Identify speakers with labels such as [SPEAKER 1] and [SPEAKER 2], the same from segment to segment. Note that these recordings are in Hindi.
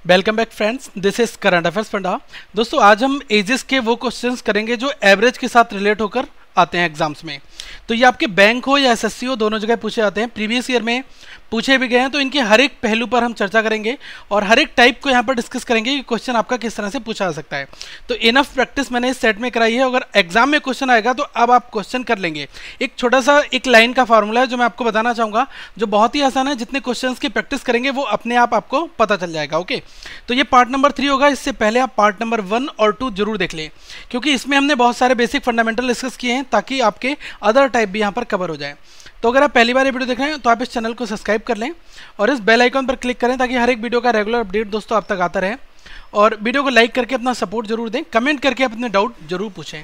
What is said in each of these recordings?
[SPEAKER 1] Welcome back friends, this is current affairs funda. दोस्तों आज हम एजेस के वो क्वेश्चंस करेंगे जो एवरेज के साथ रिलेट होकर आते हैं एग्जाम्स में। तो ये आपके बैंक हो या एसएससी हो, दोनों जगह पूछे जाते हैं, प्रीवियस ईयर में पूछे भी गए हैं। तो इनके हर एक पहलू पर हम चर्चा करेंगे और हर एक टाइप को यहाँ पर डिस्कस करेंगे कि क्वेश्चन आपका किस तरह से पूछा जा सकता है। तो इनफ प्रैक्टिस मैंने इस सेट में कराई है। अगर एग्जाम में क्वेश्चन आएगा तो अब आप क्वेश्चन कर लेंगे। एक छोटा सा एक लाइन का फॉर्मूला है जो मैं आपको बताना चाहूँगा, जो बहुत ही आसान है। जितने क्वेश्चन की प्रैक्टिस करेंगे वो अपने आप आपको पता चल जाएगा। ओके, तो ये पार्ट नंबर 3 होगा। इससे पहले आप पार्ट नंबर 1 और 2 जरूर देख लें, क्योंकि इसमें हमने बहुत सारे बेसिक फंडामेंटल डिस्कस किए हैं ताकि आपके अदर टाइप भी यहाँ पर कवर हो जाए। तो अगर आप पहली बार ये वीडियो देख रहे हैं तो आप इस चैनल को सब्सक्राइब कर लें और इस बेल आइकन पर क्लिक करें ताकि हर एक वीडियो का रेगुलर अपडेट दोस्तों आप तक आता रहे। और वीडियो को लाइक करके अपना सपोर्ट जरूर दें, कमेंट करके अपने डाउट जरूर पूछें।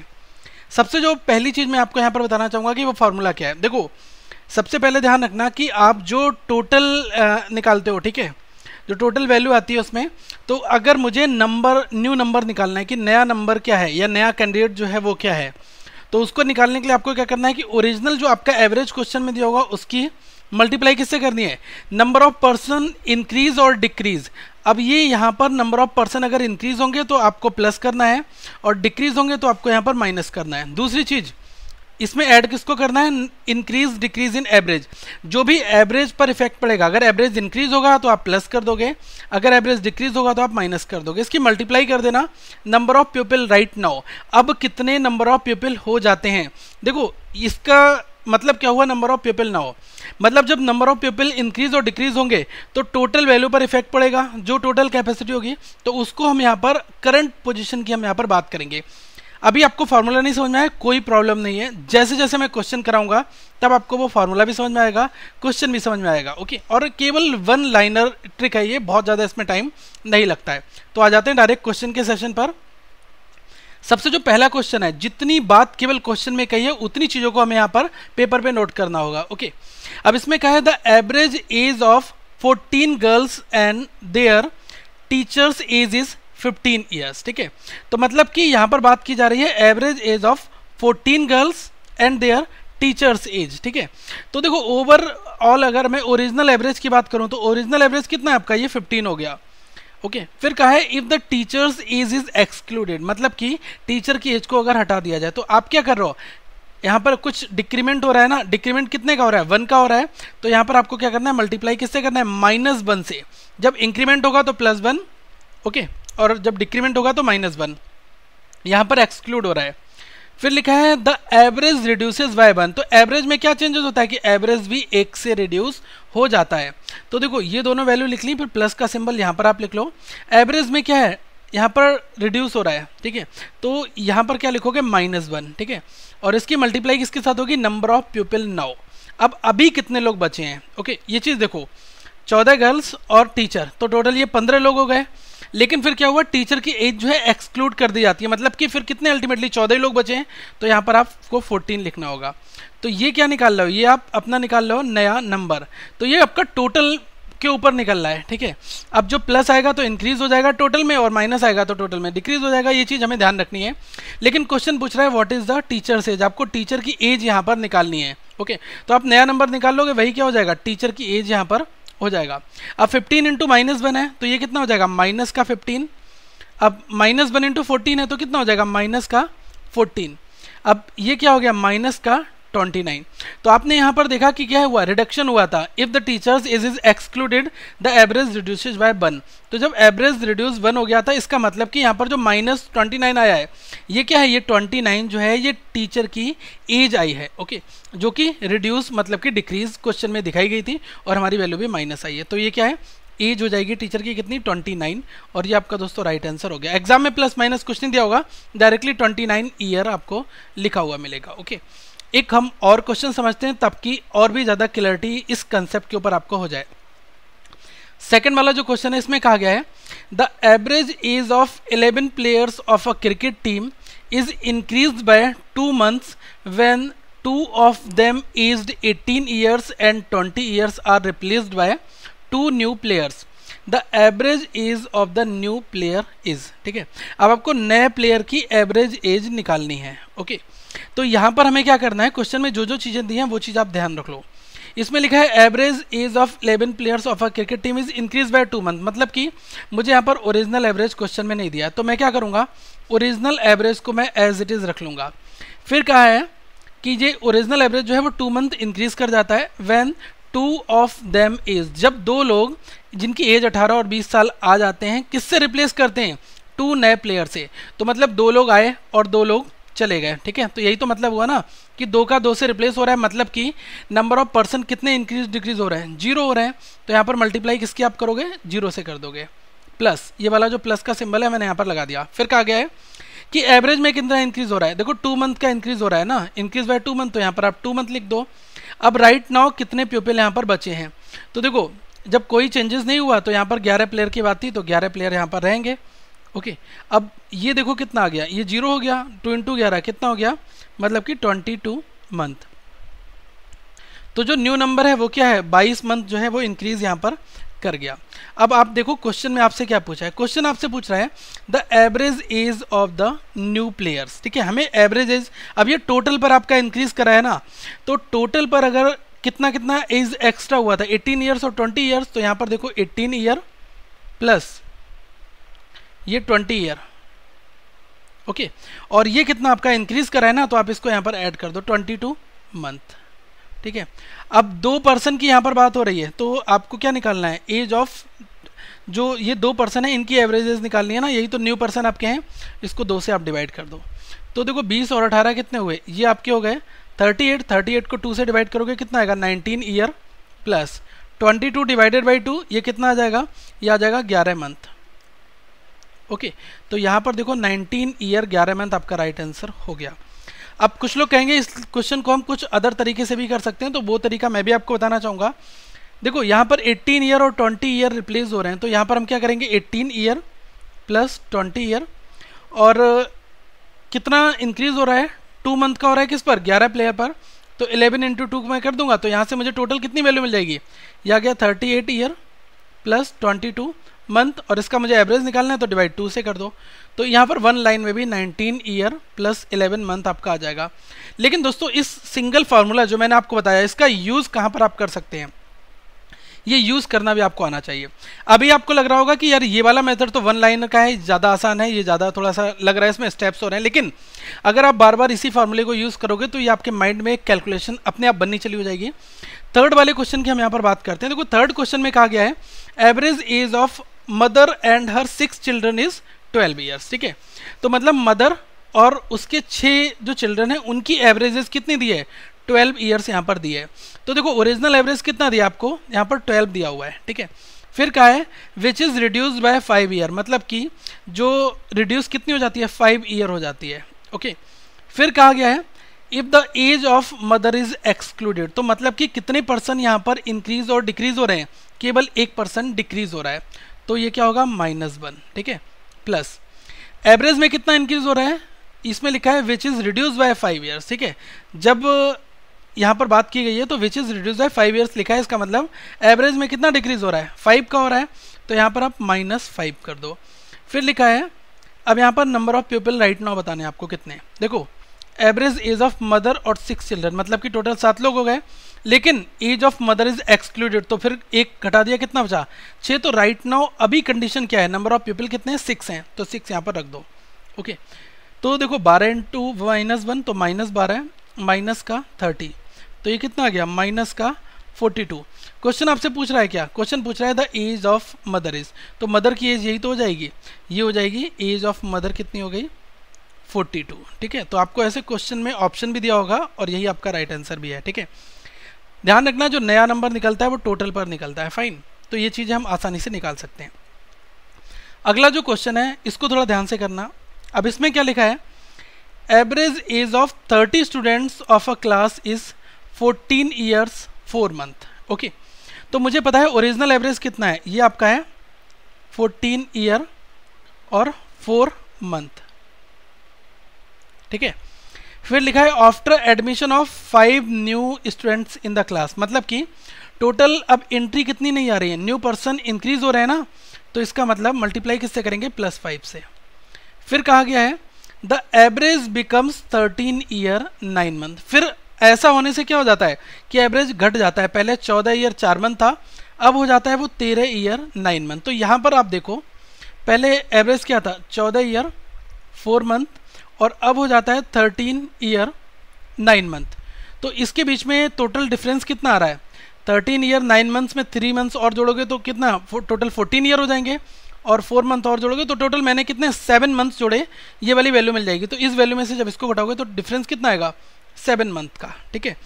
[SPEAKER 1] सबसे जो पहली चीज़ मैं आपको यहाँ पर बताना चाहूँगा कि वो फार्मूला क्या है। देखो, सबसे पहले ध्यान रखना कि आप जो टोटल निकालते हो, ठीक है, जो टोटल वैल्यू आती है उसमें, तो अगर मुझे न्यू नंबर निकालना है कि नया नंबर क्या है या नया कैंडिडेट जो है वो क्या है, तो उसको निकालने के लिए आपको क्या करना है कि ओरिजिनल जो आपका एवरेज क्वेश्चन में दिया होगा उसकी मल्टीप्लाई किससे करनी है, नंबर ऑफ पर्सन इंक्रीज और डिक्रीज। अब ये यहाँ पर नंबर ऑफ पर्सन अगर इंक्रीज होंगे तो आपको प्लस करना है और डिक्रीज होंगे तो आपको यहाँ पर माइनस करना है। दूसरी चीज़ इसमें ऐड किसको करना है, इंक्रीज डिक्रीज इन एवरेज। जो भी एवरेज पर इफेक्ट पड़ेगा, अगर एवरेज इंक्रीज होगा तो आप प्लस कर दोगे, अगर एवरेज डिक्रीज होगा तो आप माइनस कर दोगे। इसकी मल्टीप्लाई कर देना, number of people right now. अब कितने नंबर ऑफ पीपल हो जाते हैं, देखो इसका मतलब क्या हुआ, नंबर ऑफ पीपल नाउ मतलब जब नंबर ऑफ पीपल इंक्रीज और डिक्रीज होंगे तो टोटल वैल्यू पर इफेक्ट पड़ेगा, जो टोटल कैपेसिटी होगी, तो उसको हम यहाँ पर करंट पोजीशन की हम यहाँ पर बात करेंगे। अभी आपको फार्मूला नहीं समझ में आया, कोई प्रॉब्लम नहीं है। जैसे जैसे मैं क्वेश्चन कराऊंगा तब आपको वो फार्मूला भी समझ में आएगा, क्वेश्चन भी समझ में आएगा। ओके, और केवल वन लाइनर ट्रिक है ये, बहुत ज़्यादा इसमें टाइम नहीं लगता है। तो आ जाते हैं डायरेक्ट क्वेश्चन के सेशन पर। सबसे जो पहला क्वेश्चन है, जितनी बात केवल क्वेश्चन में कही है उतनी चीज़ों को हमें यहाँ पर पेपर पे नोट करना होगा। ओके, अब इसमें कहा है the average age of 14 girls and their teachers age is 15 years. ठीक है, तो मतलब कि यहाँ पर बात की जा रही है average age of 14 girls and their teachers age. ठीक है, तो देखो ओवरऑल अगर मैं ओरिजिनल एवरेज की बात करूँ तो ओरिजिनल एवरेज कितना है आपका, ये 15 हो गया। ओके, फिर कहा है if the teachers age is excluded, मतलब कि टीचर की एज को अगर हटा दिया जाए, तो आप क्या कर रहे हो, यहाँ पर कुछ डिक्रीमेंट हो रहा है ना, डिक्रीमेंट कितने का हो रहा है, 1 का हो रहा है। तो यहाँ पर आपको क्या करना है, मल्टीप्लाई किससे करना है, -1 से। जब इंक्रीमेंट होगा तो +1, ओके, और जब डिक्रीमेंट होगा तो -1। यहाँ पर एक्सक्लूड हो रहा है। फिर लिखा है द एवरेज रिड्यूसेस बाय 1, तो एवरेज में क्या चेंजेस होता है कि एवरेज भी 1 से रिड्यूस हो जाता है। तो देखो ये दोनों वैल्यू लिख ली, फिर प्लस का सिंबल यहाँ पर आप लिख लो। एवरेज में क्या है, यहाँ पर रिड्यूस हो रहा है, ठीक है, तो यहाँ पर क्या लिखोगे, -1। ठीक है, और इसकी मल्टीप्लाई किसके साथ होगी, नंबर ऑफ पीपल नाउ। अब अभी कितने लोग बचे हैं, ओके, ये चीज़ देखो, 14 गर्ल्स और टीचर, तो टोटल ये 15 लोग हो गए। लेकिन फिर क्या हुआ, टीचर की एज जो है एक्सक्लूड कर दी जाती है, मतलब कि फिर कितने अल्टीमेटली 14 लोग बचे हैं, तो यहाँ पर आपको 14 लिखना होगा। तो ये क्या निकाल रहे हो, ये आप अपना निकाल रहे हो नया नंबर, तो ये आपका टोटल के ऊपर निकल रहा है। ठीक है, अब जो प्लस आएगा तो इंक्रीज हो जाएगा टोटल में, और माइनस आएगा तो टोटल में डिक्रीज हो जाएगा। ये चीज़ हमें ध्यान रखनी है। लेकिन क्वेश्चन पूछ रहा है what is the teachers age, आपको टीचर की एज यहाँ पर निकालनी है। ओके, तो आप नया नंबर निकाल लोगे, वही क्या हो जाएगा, टीचर की एज यहाँ पर हो जाएगा। अब 15 इंटू -1 है तो ये कितना हो जाएगा, माइनस का 15। अब -1 इंटू 14 है तो कितना हो जाएगा, माइनस का 14। अब ये क्या हो गया, माइनस का 29। तो आपने यहाँ पर देखा कि क्या हुआ, रिडक्शन हुआ था। If the teachers age is excluded the average reduces by 1, तो जब एवरेज रिड्यूस 1 हो गया था, इसका मतलब कि यहाँ पर जो -29 आया है, ये क्या है, ये 29 जो है ये टीचर की एज आई है। ओके, जो कि रिड्यूस मतलब कि डिक्रीज क्वेश्चन में दिखाई गई थी और हमारी वैल्यू भी माइनस आई है। तो ये क्या है, एज हो जाएगी टीचर की कितनी, 29, और ये आपका दोस्तों राइट आंसर हो गया। एग्जाम में प्लस माइनस कुछ नहीं दिया होगा, डायरेक्टली 29 ईयर आपको लिखा हुआ मिलेगा। ओके, एक हम और क्वेश्चन समझते हैं ताकि और भी ज़्यादा क्लैरिटी इस कंसेप्ट के ऊपर आपको हो जाए। सेकंड वाला जो क्वेश्चन है, इसमें कहा गया है the average age of 11 players of a cricket team is increased by 2 months when 2 of them aged 18 years and 20 years are replaced by 2 new players. The average age of the new player is. ठीक है, अब आपको नए प्लेयर की एवरेज एज निकालनी है। ओके, तो यहाँ पर हमें क्या करना है, क्वेश्चन में जो जो चीज़ें दी हैं वो चीज़ आप ध्यान रख लो। इसमें लिखा है average age of 11 players of a cricket team is increase bye 2 month, मतलब कि मुझे यहाँ पर ओरिजिनल एवरेज क्वेश्चन में नहीं दिया, तो मैं क्या करूँगा, ओरिजिनल एवरेज को मैं एज इट इज़ रख लूँगा। फिर कहा है कि ये ओरिजिनल एवरेज जो है वो 2 मंथ इंक्रीज कर जाता है व्हेन 2 ऑफ देम एज, जब दो लोग जिनकी एज 18 और 20 साल आ जाते हैं, किससे रिप्लेस करते हैं, 2 नए प्लेयर से। तो मतलब 2 लोग आए और 2 लोग चले गए, ठीक है। तो यही तो मतलब हुआ ना कि 2 का 2 से रिप्लेस हो रहा है, मतलब कि नंबर ऑफ पर्सन कितने इंक्रीज डिक्रीज हो रहे हैं, 0 हो रहे हैं। तो यहाँ पर मल्टीप्लाई किसकी आप करोगे, 0 से कर दोगे, प्लस ये वाला जो प्लस का सिंबल है मैंने यहाँ पर लगा दिया। फिर कहा गया है कि एवरेज में कितना इंक्रीज हो रहा है, देखो 2 मंथ का इंक्रीज हो रहा है ना, इंक्रीज बाय 2 मंथ, तो यहाँ पर आप 2 मंथ लिख दो। अब राइट नाउ कितने प्यूपिल यहाँ पर बचे हैं, तो देखो जब कोई चेंजेस नहीं हुआ तो यहाँ पर 11 प्लेयर की बात थी, तो 11 प्लेयर यहाँ पर रहेंगे। ओके, अब ये देखो कितना आ गया, ये 0 हो गया, 2 × 11 कितना हो गया, मतलब कि 22 मंथ। तो जो न्यू नंबर है वो क्या है, 22 मंथ जो है वो इंक्रीज यहाँ पर कर गया। अब आप देखो क्वेश्चन में आपसे क्या पूछा है, क्वेश्चन आपसे पूछ रहा है the average age of the new players, ठीक है। हमें एवरेज एज, अब ये टोटल पर आपका इंक्रीज करा है ना, तो टोटल पर अगर कितना कितना एज एक्स्ट्रा हुआ था, 18 ईयर्स और 20 ईयर्स, तो यहाँ पर देखो 18 ईयर प्लस ये 20 ईयर, ओके। और ये कितना आपका इंक्रीज करा है ना, तो आप इसको यहाँ पर ऐड कर दो 22 मंथ, ठीक है। अब 2 पर्सन की यहाँ पर बात हो रही है, तो आपको क्या निकालना है, एज ऑफ जो ये 2 पर्सन है इनकी एवरेजेस निकालनी है ना, यही तो न्यू पर्सन आपके हैं, इसको 2 से आप डिवाइड कर दो। तो देखो 20 और 18 कितने हुए, ये आपके हो गए 38, 38 को 2 से डिवाइड करोगे कितना आएगा, 19 ईयर प्लस 22 डिवाइडेड बाई 2, ये कितना आ जाएगा, ये आ जाएगा 11 मंथ, ओके। तो यहाँ पर देखो 19 ईयर 11 मंथ आपका राइट आंसर हो गया। अब कुछ लोग कहेंगे इस क्वेश्चन को हम कुछ अदर तरीके से भी कर सकते हैं, तो वो तरीका मैं भी आपको बताना चाहूँगा। देखो यहाँ पर 18 ईयर और 20 ईयर रिप्लेस हो रहे हैं, तो यहाँ पर हम क्या करेंगे, 18 ईयर प्लस 20 ईयर, और कितना इंक्रीज हो रहा है, 2 मंथ का हो रहा है किस पर, 11 प्लेयर पर, तो 11 × 2 मैं कर दूंगा, तो यहाँ से मुझे टोटल कितनी वैल्यू मिल जाएगी, यह आ गया 38 ईयर प्लस 22 मंथ, और इसका मुझे एवरेज निकालना है तो डिवाइड 2 से कर दो। तो यहाँ पर 1 लाइन में भी 19 ईयर प्लस 11 मंथ आपका आ जाएगा। लेकिन दोस्तों इस सिंगल फार्मूला जो मैंने आपको बताया, इसका यूज़ कहाँ पर आप कर सकते हैं, ये यूज़ करना भी आपको आना चाहिए। अभी आपको लग रहा होगा कि यार ये वाला मेथड तो 1 लाइन का है, ज़्यादा आसान है, ये ज़्यादा थोड़ा सा लग रहा है इसमें स्टेप्स हो रहे हैं, लेकिन अगर आप बार बार इसी फार्मूले को यूज़ करोगे तो ये आपके माइंड में एक कैलकुलेशन अपने आप बननी चली हो जाएगी। थर्ड वाले क्वेश्चन की हम यहाँ पर बात करते हैं। देखो थर्ड क्वेश्चन में कहा गया है average age of mother and her 6 children is 12 years, ठीक है। तो मतलब मदर और उसके 6 जो चिल्ड्रन हैं उनकी एवरेजेस कितनी दी है, 12 ईयर्स यहाँ पर दी है। तो देखो ओरिजिनल एवरेज कितना दिया आपको, यहाँ पर 12 दिया हुआ है, ठीक है। फिर कहा है which is reduced by 5 year, मतलब कि जो रिड्यूस कितनी हो जाती है, 5 ईयर हो जाती है, ओके। फिर कहा गया है if the age of mother is excluded, तो मतलब कि कितने पर्सन यहाँ पर इंक्रीज और डिक्रीज हो रहे हैं, केवल 1% डिक्रीज हो रहा है, तो ये क्या होगा -1, ठीक है। प्लस एवरेज में कितना इंक्रीज हो रहा है, इसमें लिखा है which is reduce by 5 years, ठीक है। जब यहाँ पर बात की गई है तो which is reduce by 5 years लिखा है, इसका मतलब एवरेज में कितना डिक्रीज हो रहा है, 5 का हो रहा है, तो यहाँ पर आप -5 कर दो। फिर लिखा है अब यहाँ पर number of people right now बताने आपको कितने, देखो एवरेज एज ऑफ मदर और 6 चिल्ड्रन, मतलब कि टोटल 7 लोग हो गए, लेकिन age of mother is excluded, तो फिर 1 घटा दिया, कितना बचा 6। तो राइट नाउ अभी कंडीशन क्या है, नंबर ऑफ पीपल कितने हैं, 6 हैं, तो 6 यहाँ पर रख दो, ओके। तो देखो 12 × -1 तो -12 माइनस का 30, तो ये कितना आ गया -42। क्वेश्चन आपसे पूछ रहा है क्या, क्वेश्चन पूछ रहा है the age of mother is, तो मदर की एज यही तो हो जाएगी, ये हो जाएगी एज ऑफ मदर कितनी हो गई 42, ठीक है। तो आपको ऐसे क्वेश्चन में ऑप्शन भी दिया होगा और यही आपका राइट आंसर भी है, ठीक है। ध्यान रखना जो नया नंबर निकलता है वो टोटल पर निकलता है, फाइन। तो ये चीज़ें हम आसानी से निकाल सकते हैं। अगला जो क्वेश्चन है इसको थोड़ा ध्यान से करना। अब इसमें क्या लिखा है, average age of 30 students of a class is 14 years 4 month, okay. तो मुझे पता है ओरिजिनल एवरेज कितना है, ये आपका है 14 ईयर और 4 मंथ, ठीक है। फिर लिखा है after admission of 5 new students in the class, मतलब कि टोटल अब एंट्री कितनी नहीं आ रही है, न्यू पर्सन इंक्रीज हो रहे हैं ना, तो इसका मतलब मल्टीप्लाई किससे करेंगे, +5 से। फिर कहा गया है the average becomes 13 year 9 month, फिर ऐसा होने से क्या हो जाता है कि एवरेज घट जाता है। पहले 14 ईयर 4 मंथ था, अब हो जाता है वो 13 ईयर 9 मंथ। तो यहाँ पर आप देखो पहले एवरेज क्या था 14 ईयर 4 मंथ और अब हो जाता है 13 ईयर 9 मंथ। तो इसके बीच में टोटल डिफरेंस कितना आ रहा है 13 ईयर 9 मंथ्स में 3 मंथ्स और जोड़ोगे तो कितना टोटल 14 ईयर हो जाएंगे और 4 मंथ और जोड़ोगे तो टोटल मैंने कितने 7 मंथ्स जोड़े, ये वाली वैल्यू मिल जाएगी। तो इस वैल्यू में से जब इसको घटाओगे तो डिफरेंस कितना आएगा 7 मंथ का। ठीक है,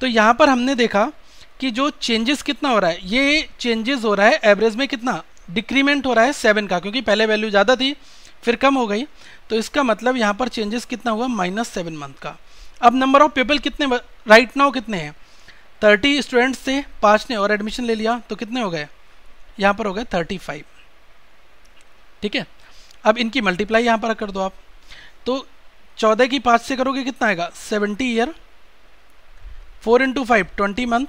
[SPEAKER 1] तो यहाँ पर हमने देखा कि जो चेंजेस कितना हो रहा है, ये चेंजेस हो रहा है एवरेज में कितना डिक्रीमेंट हो रहा है 7 का, क्योंकि पहले वैल्यू ज़्यादा थी फिर कम हो गई। तो इसका मतलब यहाँ पर चेंजेस कितना हुआ -7 मंथ का। अब नंबर ऑफ पीपल कितने राइट नाउ कितने हैं 30 स्टूडेंट्स थे, 5 ने और एडमिशन ले लिया तो कितने हो गए यहाँ पर हो गए 35। ठीक है, अब इनकी मल्टीप्लाई यहाँ पर कर दो आप, तो 14 की 5 से करोगे कितना आएगा 70 ईयर, 4 × 5 20 मंथ,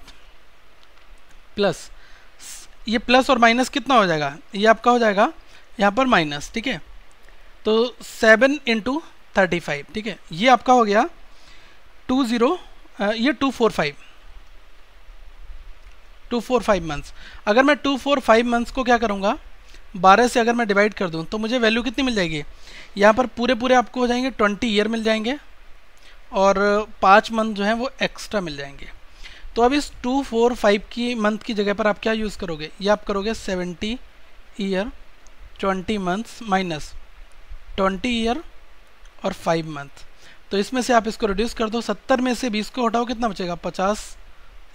[SPEAKER 1] प्लस ये प्लस और माइनस कितना हो जाएगा, ये आपका हो जाएगा यहाँ पर माइनस। ठीक है, तो 7 × 35। ठीक है, ये आपका हो गया 245 मंथ्स। अगर मैं 245 मंथ्स को क्या करूँगा 12 से अगर मैं डिवाइड कर दूँ तो मुझे वैल्यू कितनी मिल जाएगी, यहाँ पर पूरे आपको हो जाएंगे 20 ईयर मिल जाएंगे और 5 मंथ जो हैं वो एक्स्ट्रा मिल जाएंगे। तो अब इस 245 की मंथ की जगह पर आप क्या यूज़ करोगे, ये आप करोगे 70 ईयर 20 मंथ्स माइनस 20 ईयर और 5 मंथ। तो इसमें से आप इसको रिड्यूस कर दो, 70 में से 20 को हटाओ कितना बचेगा 50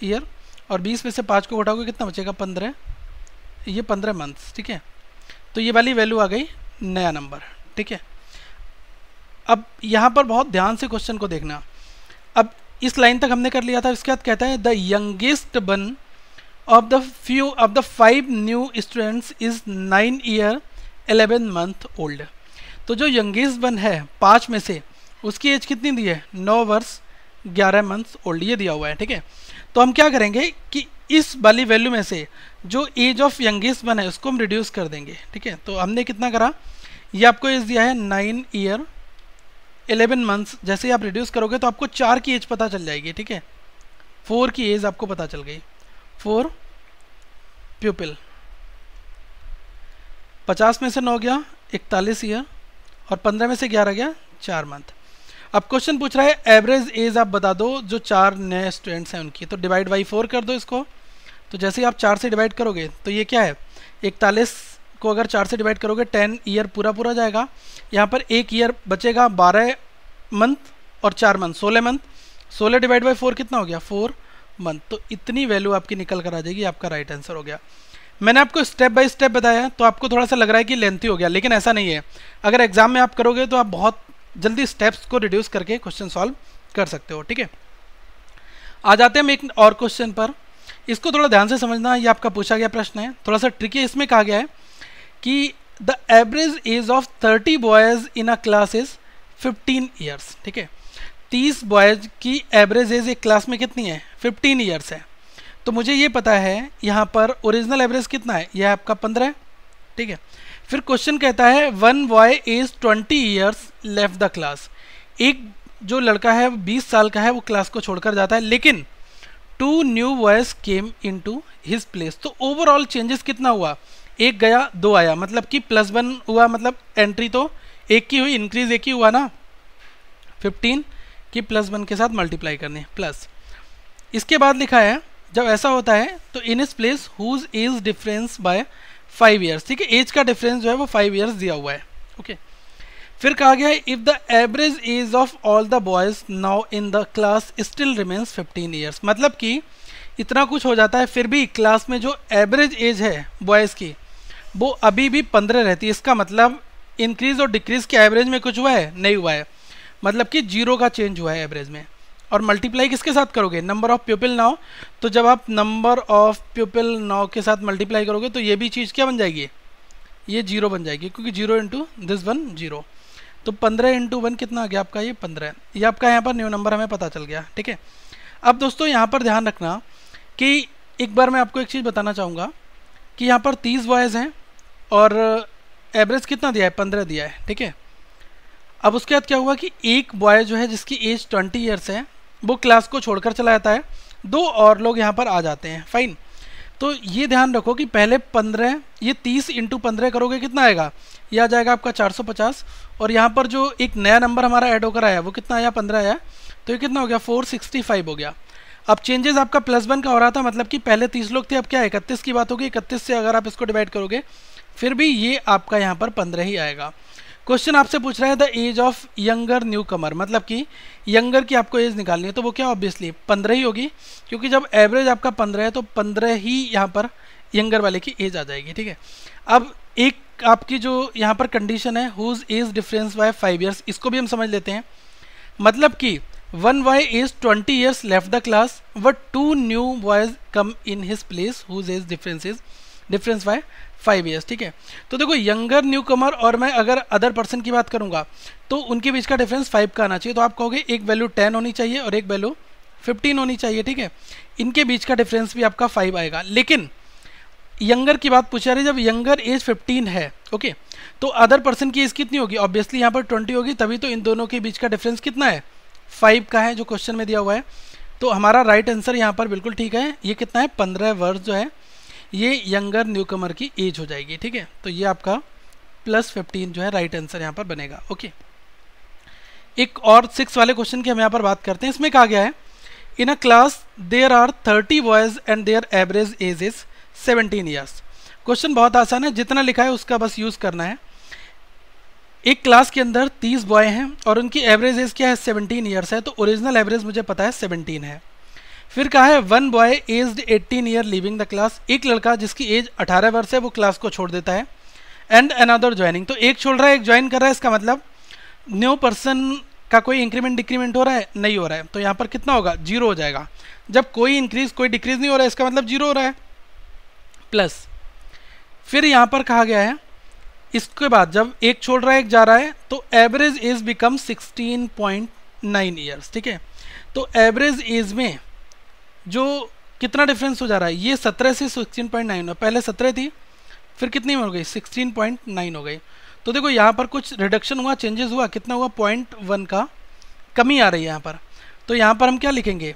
[SPEAKER 1] ईयर और 20 में से 5 को हटाओगे कितना बचेगा 15, ये 15 मंथ्स। ठीक है, तो ये वाली वैल्यू आ गई नया नंबर। ठीक है, अब यहाँ पर बहुत ध्यान से क्वेश्चन को देखना। अब इस लाइन तक हमने कर लिया था, इसके बाद कहता है the youngest one of the 5 new students is 9 year 11 month old. तो जो यंगेस्ट वन है 5 में से उसकी एज कितनी दी है 9 वर्ष 11 मंथ्स ओल्ड, ये दिया हुआ है। ठीक है, तो हम क्या करेंगे कि इस वाली वैल्यू में से जो एज ऑफ यंगेस्ट वन है उसको हम रिड्यूस कर देंगे। ठीक है, तो हमने कितना करा, ये आपको एज दिया है 9 ईयर 11 मंथ्स। जैसे ही आप रिड्यूस करोगे तो आपको 4 की एज पता चल जाएगी। ठीक है, 4 की एज आपको पता चल गई, 4 प्यूपिल, 50 में से 9 गया 41 ईयर और 15 में से 11 गया 4 मंथ। अब क्वेश्चन पूछ रहा है एवरेज एज आप बता दो जो 4 नए स्टूडेंट्स हैं उनकी, तो डिवाइड बाई 4 कर दो इसको। तो जैसे ही आप 4 से डिवाइड करोगे तो ये क्या है 41 को अगर 4 से डिवाइड करोगे 10 ईयर पूरा जाएगा, यहाँ पर 1 ईयर बचेगा 12 मंथ और 4 मंथ 16 मंथ, 16 डिवाइड बाई 4 कितना हो गया 4 मंथ। तो इतनी वैल्यू आपकी निकल कर आ जाएगी, आपका राइट आंसर हो गया। मैंने आपको स्टेप बाय स्टेप बताया तो आपको थोड़ा सा लग रहा है कि लेंथी हो गया, लेकिन ऐसा नहीं है। अगर एग्जाम में आप करोगे तो आप बहुत जल्दी स्टेप्स को रिड्यूस करके क्वेश्चन सॉल्व कर सकते हो। ठीक है, आ जाते हैं हम एक और क्वेश्चन पर, इसको थोड़ा ध्यान से समझना। ये आपका पूछा गया प्रश्न है, थोड़ा सा ट्रिकी। इसमें कहा गया है कि the average age of 30 boys in a class is 15 years. ठीक है, 30 बॉयज़ की एवरेज एज एक क्लास में कितनी है 15 ईयर्स है। तो मुझे ये पता है यहाँ पर ओरिजिनल एवरेज कितना है, यह आपका 15 है। ठीक है, फिर क्वेश्चन कहता है 1 boy is 20 years left the class. एक जो लड़का है 20 साल का है वो क्लास को छोड़कर जाता है, लेकिन 2 new boys came into his place. तो ओवरऑल चेंजेस कितना हुआ, 1 गया 2 आया, मतलब कि +1 हुआ, मतलब एंट्री तो 1 की हुई, इंक्रीज 1 ही हुआ ना। 15 की +1 के साथ मल्टीप्लाई करनी प्लस। इसके बाद लिखा है जब ऐसा होता है तो in his place whose age difference by 5 years. ठीक है, एज का डिफरेंस जो है वो 5 ईयर्स दिया हुआ है। ओके, फिर कहा गया है if the average age of all the boys now in the class still remains 15 years. मतलब कि इतना कुछ हो जाता है फिर भी क्लास में जो एवरेज एज है बॉयज़ की वो अभी भी 15 रहती है। इसका मतलब इंक्रीज और डिक्रीज के एवरेज में कुछ हुआ है, नहीं हुआ है, मतलब कि 0 का चेंज हुआ है एवरेज में। और मल्टीप्लाई किसके साथ करोगे, नंबर ऑफ पीपल नाउ। तो जब आप नंबर ऑफ पीपल नाउ के साथ मल्टीप्लाई करोगे तो ये भी चीज़ क्या बन जाएगी, ये 0 बन जाएगी, क्योंकि 0 इंटू दिस 1 0। तो 15 इंटू 1 कितना आ गया आपका, ये 15। ये आपका यहाँ पर न्यू नंबर हमें पता चल गया। ठीक है, अब दोस्तों यहाँ पर ध्यान रखना कि एक बार मैं आपको एक चीज़ बताना चाहूँगा कि यहाँ पर 30 बॉयज़ हैं और एवरेज कितना दिया है 15 दिया है। ठीक है, अब उसके बाद क्या हुआ कि एक बॉय जो है जिसकी एज 20 ईयर्स है वो क्लास को छोड़कर चला जाता है, 2 और लोग यहाँ पर आ जाते हैं, फाइन। तो ये ध्यान रखो कि पहले 15, ये 30 इंटू 15 करोगे कितना आएगा, ये आ जाएगा आपका 450, और यहाँ पर जो एक नया नंबर हमारा ऐड होकर आया वो कितना आया, 15 आया, तो ये कितना हो गया, 465 हो गया। अब चेंजेस आपका +1 का हो रहा था, मतलब कि पहले 30 लोग थे, अब क्या 31 की बात होगी, 31 से अगर आप इसको डिवाइड करोगे फिर भी ये आपका यहाँ पर 15 ही आएगा। क्वेश्चन आपसे पूछ रहा है the age of younger newcomer, मतलब कि यंगर की आपको एज निकालनी है, तो वो क्या ऑब्वियसली 15 ही होगी, क्योंकि जब एवरेज आपका 15 है तो 15 ही यहाँ पर यंगर वाले की एज आ जाएगी, ठीक है। अब एक आपकी जो यहाँ पर कंडीशन है whose age difference by 5 years, इसको भी हम समझ लेते हैं। मतलब कि 1 boy is 20 years left the class but 2 new boys come in his place whose age difference by 5 years, ठीक है। तो देखो यंगर न्यू कमर और मैं अगर अदर पर्सन की बात करूंगा तो उनके बीच का डिफरेंस 5 का आना चाहिए, तो आप कहोगे एक वैल्यू 10 होनी चाहिए और एक वैल्यू 15 होनी चाहिए, ठीक है। इनके बीच का डिफरेंस भी आपका 5 आएगा, लेकिन यंगर की बात पूछा रही, जब यंगर एज 15 है, ओके, तो अदर पर्सन की एज कितनी होगी, ऑब्वियसली यहाँ पर 20 होगी, तभी तो इन दोनों के बीच का डिफरेंस कितना है, 5 का है, जो क्वेश्चन में दिया हुआ है। तो हमारा राइट आंसर यहाँ पर बिल्कुल ठीक है, ये कितना है, 15 वर्ष जो है ये यंगर न्यू कमर की एज हो जाएगी, ठीक है। तो ये आपका +15 जो है राइट आंसर यहाँ पर बनेगा, ओके। एक और 6 वाले क्वेश्चन की हम यहाँ पर बात करते हैं। इसमें कहा गया है in a class there are 30 boys and their average age is 17 years. Question बहुत आसान है, जितना लिखा है उसका बस यूज करना है। एक क्लास के अंदर 30 बॉय हैं और उनकी एवरेज एज क्या है, 17 ईयर्स है, तो ओरिजिनल एवरेज मुझे पता है 17 है। फिर कहा है 1 boy aged 18 year leaving the class, एक लड़का जिसकी एज 18 वर्ष है वो क्लास को छोड़ देता है, एंड अनदर ज्वाइनिंग, तो एक छोड़ रहा है एक ज्वाइन कर रहा है, इसका मतलब न्यू पर्सन का कोई इंक्रीमेंट डिक्रीमेंट हो रहा है, नहीं हो रहा है, तो यहाँ पर कितना होगा, 0 हो जाएगा। जब कोई इंक्रीज कोई डिक्रीज नहीं हो रहा है इसका मतलब 0 हो रहा है, प्लस फिर यहाँ पर कहा गया है इसके बाद जब एक छोड़ रहा है एक जा रहा है तो एवरेज एज बिकम 16.9 ईयर्स, ठीक है। तो एवरेज एज में जो कितना डिफरेंस हो जा रहा है, ये 17 से 16.9 है, पहले 17 थी फिर कितनी हो गई, 16.9 हो गई। तो देखो यहाँ पर कुछ रिडक्शन हुआ, चेंजेस हुआ, कितना हुआ, 0.1 का कमी आ रही है यहाँ पर। तो यहाँ पर हम क्या लिखेंगे,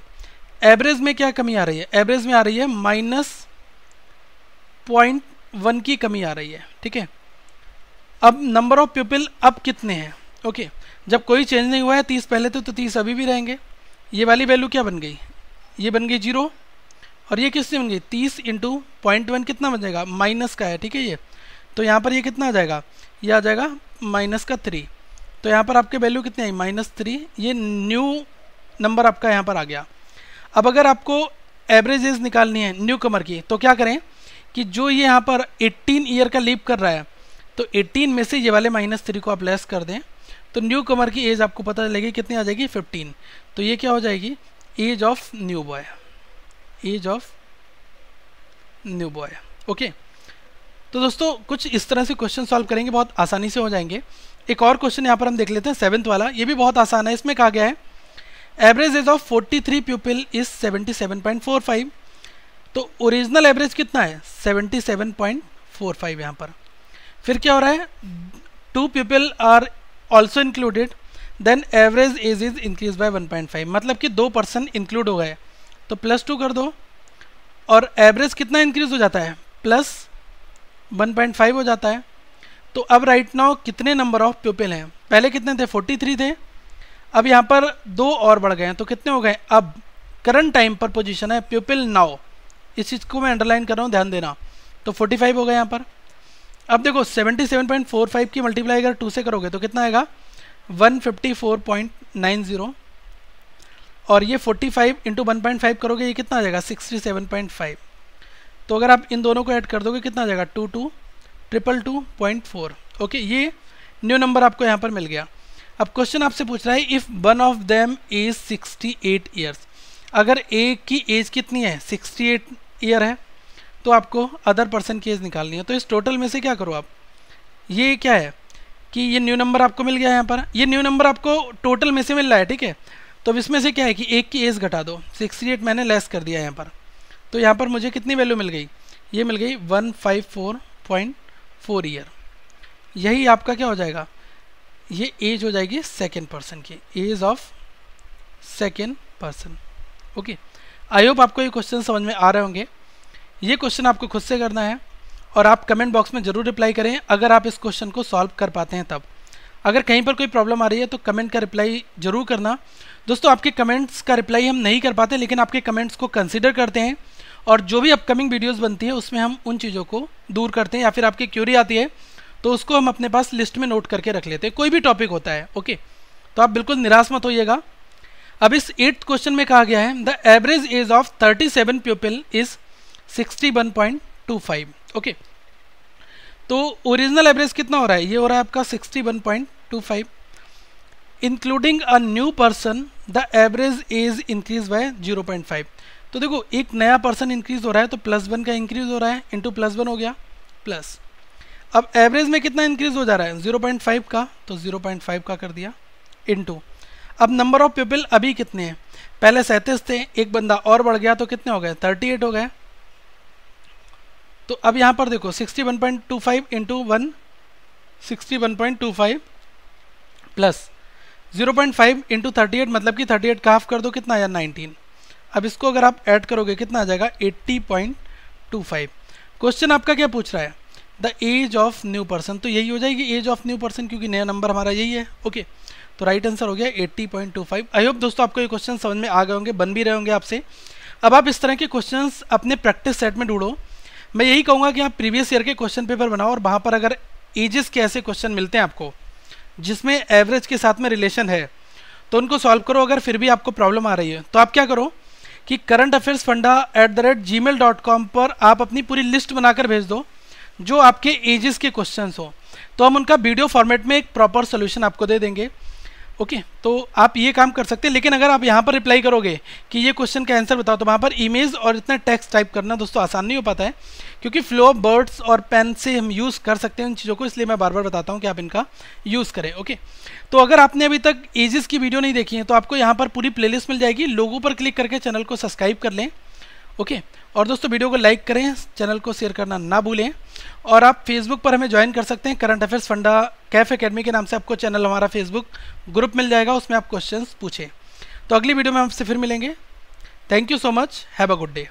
[SPEAKER 1] एवरेज में क्या कमी आ रही है, एवरेज में आ रही है -0.1 की कमी आ रही है, ठीक है। अब नंबर ऑफ पीपल अब कितने हैं, ओके, जब कोई चेंज नहीं हुआ है, 30 पहले थे तो 30 अभी भी रहेंगे। ये वाली वैल्यू क्या बन गई, ये बन गई 0, और ये किससे बन गई, 30 इंटू 0.1 कितना बन जाएगा, माइनस का है, ठीक है ये। तो यहाँ पर ये कितना आ जाएगा, ये आ जाएगा -3। तो यहाँ पर आपके वैल्यू कितनी आई, -3, ये न्यू नंबर आपका यहाँ पर आ गया। अब अगर आपको एवरेज एज निकालनी है न्यू कमर की, तो क्या करें कि जो ये यहाँ पर 18 ईयर का लीव कर रहा है, तो 18 में से ये वाले -3 को आप लेस कर दें, तो न्यू कमर की एज आपको पता चलेगी कितनी आ जाएगी, 15। तो ये क्या हो जाएगी, age of new boy, age of new boy, okay. तो दोस्तों कुछ इस तरह से क्वेश्चन सॉल्व करेंगे, बहुत आसानी से हो जाएंगे। एक और क्वेश्चन यहाँ पर हम देख लेते हैं 7th वाला, ये भी बहुत आसान है। इसमें कहा गया है average age of 43 people is 77.45, तो ओरिजिनल एवरेज कितना है, 77.45 यहाँ पर। फिर क्या हो रहा है, 2 people are also included, then average age is increase by 1.5, मतलब कि 2 पर्सन इंक्लूड हो गए, तो +2 कर दो, और एवरेज कितना इंक्रीज हो जाता है, +1.5 हो जाता है। तो अब राइट नाउ कितने नंबर ऑफ पीपल हैं, पहले कितने थे, 43 थे, अब यहाँ पर 2 और बढ़ गए हैं, तो कितने हो गए, अब करंट टाइम पर पोजीशन है पीपल नाउ, इस चीज़ को मैं अंडरलाइन कर रहा हूँ, ध्यान देना। तो 45 हो गए यहाँ पर। अब देखो 77.45 की मल्टीप्लाई अगर 2 से करोगे तो कितना आएगा, 154.90, और ये 45 इंटू 1.5 करोगे, ये कितना आ जाएगा, 67.5। तो अगर आप इन दोनों को ऐड कर दोगे कितना आ जाएगा, 2222.4, ओके। ये न्यू नंबर आपको यहाँ पर मिल गया। अब क्वेश्चन आपसे पूछ रहा है if one of them is 68 years, अगर एक की एज कितनी है, 68 ईयर है, तो आपको अदर पर्सन की एज निकालनी है। तो इस टोटल में से क्या करो आप, ये क्या है कि ये न्यू नंबर आपको मिल गया यहाँ पर, ये न्यू नंबर आपको टोटल में से मिल रहा है, ठीक है। तो अब इसमें से क्या है कि एक की एज घटा दो, 68 मैंने लेस कर दिया यहाँ पर, तो यहाँ पर मुझे कितनी वैल्यू मिल गई, ये मिल गई 154.4 ईयर। यही आपका क्या हो जाएगा, ये एज हो जाएगी सेकेंड पर्सन की, age of second person. Okay, I hope आपको ये क्वेश्चन समझ में आ रहे होंगे। ये क्वेश्चन आपको खुद से करना है और आप कमेंट बॉक्स में ज़रूर रिप्लाई करें अगर आप इस क्वेश्चन को सॉल्व कर पाते हैं तब। अगर कहीं पर कोई प्रॉब्लम आ रही है तो कमेंट का रिप्लाई जरूर करना। दोस्तों आपके कमेंट्स का रिप्लाई हम नहीं कर पाते, लेकिन आपके कमेंट्स को कंसिडर करते हैं और जो भी अपकमिंग वीडियोस बनती है उसमें हम उन चीज़ों को दूर करते हैं, या फिर आपकी क्यूरी आती है तो उसको हम अपने पास लिस्ट में नोट करके रख लेते हैं, कोई भी टॉपिक होता है। ओके, तो आप बिल्कुल निराश मत होइएगा। अब इस 8th क्वेश्चन में कहा गया है the average age of 37 people is 61.25। Okay, तो ओरिजिनल एवरेज कितना हो रहा है, ये हो रहा है आपका 61.25। Including a new person the average as increase by 0.5। तो देखो एक नया पर्सन इंक्रीज हो रहा है तो +1 का इंक्रीज हो रहा है, इंटू +1 हो गया प्लस। अब एवरेज में कितना इंक्रीज हो जा रहा है 0.5 का, तो 0.5 का कर दिया इंटू। अब नंबर ऑफ पीपल अभी कितने हैं, पहले 37 थे, एक बंदा और बढ़ गया तो कितने हो गए 38 हो गए। तो अब यहाँ पर देखो 61.25 इंटू 1 61.25 प्लस 0.5 इंटू 38 मतलब कि 38 का हाफ कर दो, कितना आया 19। अब इसको अगर आप ऐड करोगे कितना आ जाएगा 80.25। क्वेश्चन आपका क्या पूछ रहा है the age of new person, तो यही हो जाएगी एज ऑफ न्यू पर्सन क्योंकि नया नंबर हमारा यही है। ओके, तो राइट आंसर हो गया 80.25। आई होप दोस्तों आपको ये क्वेश्चन समझ में आ गए होंगे, बन भी रहे होंगे आपसे। अब आप इस तरह के क्वेश्चंस अपने प्रैक्टिस सेट में ढूंढो। मैं यही कहूँगा कि आप प्रीवियस ईयर के क्वेश्चन पेपर बनाओ और वहाँ पर अगर एजेस के ऐसे क्वेश्चन मिलते हैं आपको जिसमें एवरेज के साथ में रिलेशन है तो उनको सॉल्व करो। अगर फिर भी आपको प्रॉब्लम आ रही है तो आप क्या करो कि currentaffairsfunda@gmail.com पर आप अपनी पूरी लिस्ट बनाकर भेज दो जो आपके एजेस के क्वेश्चंस हो, तो हम उनका वीडियो फॉर्मेट में एक प्रॉपर सोल्यूशन आपको दे देंगे। ओके, तो आप ये काम कर सकते हैं। लेकिन अगर आप यहाँ पर रिप्लाई करोगे कि ये क्वेश्चन का आंसर बताओ तो वहाँ पर इमेज और इतना टेक्स्ट टाइप करना दोस्तों आसान नहीं हो पाता है, क्योंकि फ्लो ऑफ वर्ड्स और पेन से हम यूज़ कर सकते हैं इन चीज़ों को, इसलिए मैं बार बार बताता हूँ कि आप इनका यूज़ करें। ओके, तो अगर आपने अभी तक एजेस की वीडियो नहीं देखी है तो आपको यहाँ पर पूरी प्लेलिस्ट मिल जाएगी, लोगों पर क्लिक करके चैनल को सब्सक्राइब कर लें। ओके, और दोस्तों वीडियो को लाइक करें, चैनल को शेयर करना ना भूलें, और आप फेसबुक पर हमें ज्वाइन कर सकते हैं। Current affairs funda Kaif academy के नाम से आपको चैनल हमारा फेसबुक ग्रुप मिल जाएगा, उसमें आप क्वेश्चंस पूछें। तो अगली वीडियो में आपसे फिर मिलेंगे। Thank you so much, have a good day.